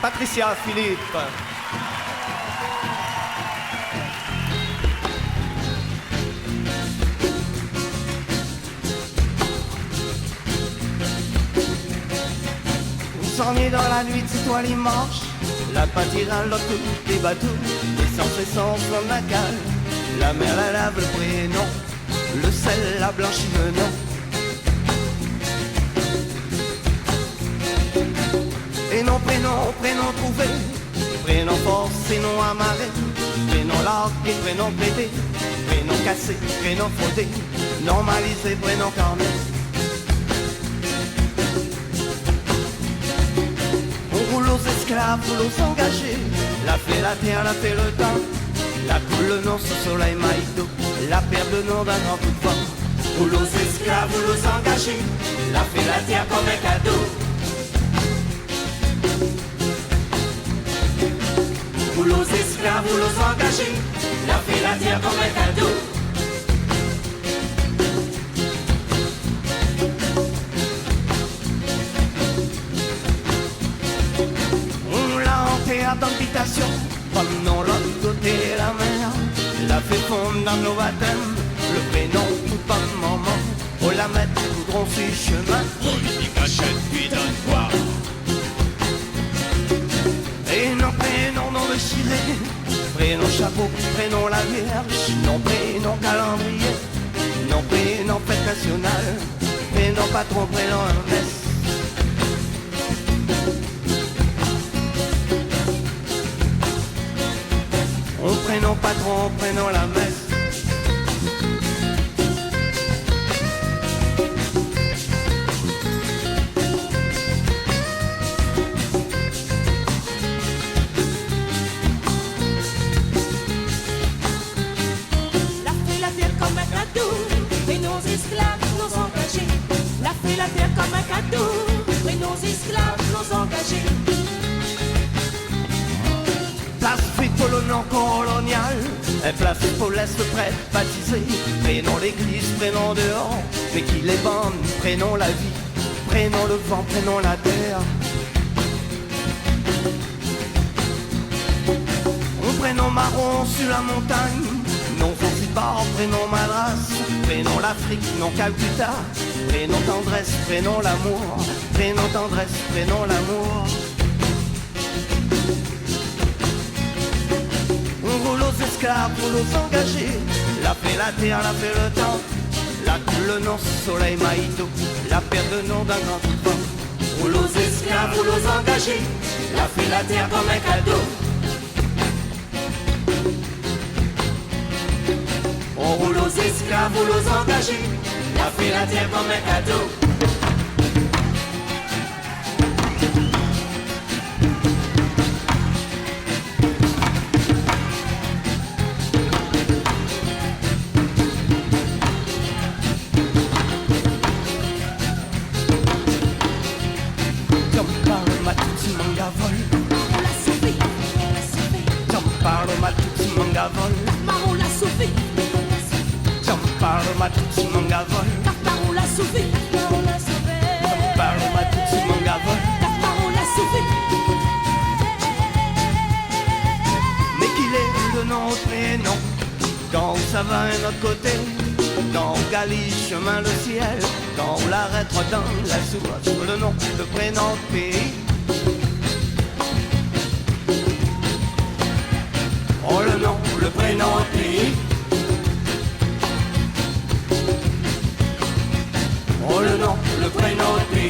Patricia Philippe. On s'ennuie dans la nuit, c'est toi dimanche. La pâtire à l'auto, des bateaux, essence, essence, dans la cale. La mer, la lave, le prénom, le sel, la blanchie, le nom. Et non, prénom, prénom trouvé, prénom forcé, non amarré, prénom largué, prénom pété, prénom cassé, prénom frotté, normalisé, prénom carnet. On roule aux esclaves, roule aux engagés, la fait la terre, la fait le temps, la coule le nom sous soleil maïdo, la perd le nom d'un grand coup de vent. Roule aux esclaves, roule aux engagés, la fait la terre comme un cadeau. Roule aux esclaves, roule aux engagés, la fait la terre comme un cadeau. On l'a hanté à d'habitation, pendant l'autre côté de la mer. La fait fondre dans nos baptêmes, le prénom tout en moment. On la met goudron sur chemin. Politique achète puis donne quoi. Et non prénom, nom de chiré, prénom chapeau, prénom la vierge, non prénom calendrier, non prénom fête nationale, prénom patron, prénom Ernest. On prénom patron, prénom la messe. La terre comme un cadeau, et nos esclaves, nos engagés. Place pour le nom colonial, et place pour l'Est prêtre baptisé. Prénom l'église, prénom dehors, mais qui les bande, prénom la vie, prénom le vent, prénom la terre. On prénom marron sur la montagne, non Zanzibar, prénom Madras, prénom l'Afrique, non Calcutta. Prénom tendresse, prénom l'amour, prénom tendresse, prénom l'amour. On roule aux esclaves, roule aux engagés, la fait la terre, la fait le temps, la coule le nom, soleil maïdo, la perd le nom d'un grand vent. Roule aux esclaves, roule aux engagés, la fait la terre comme un cadeau. On roule aux esclaves, roule aux engagés, la fait la terre comme un cadeau. J'en parle ma tutti manga vol. On l'a sauvé, on l'a sauvé. J'en parle ma tutti manga vol. Marron l'a sauvé, J'en parle ma tutti manga vol. Tartaron l'a sauvé, on l'a sauvé. J'en parle ma tutti manga vol. Tartaron l'a sauvé. Mais qu'il est de notre prénom, quand ça va un autre côté, quand on galie chemin le ciel, quand on l'arrête dans la source, le nom, le prénom de pays. Oh le nom, le prénom de pays. Oh le nom, le prénom de pays.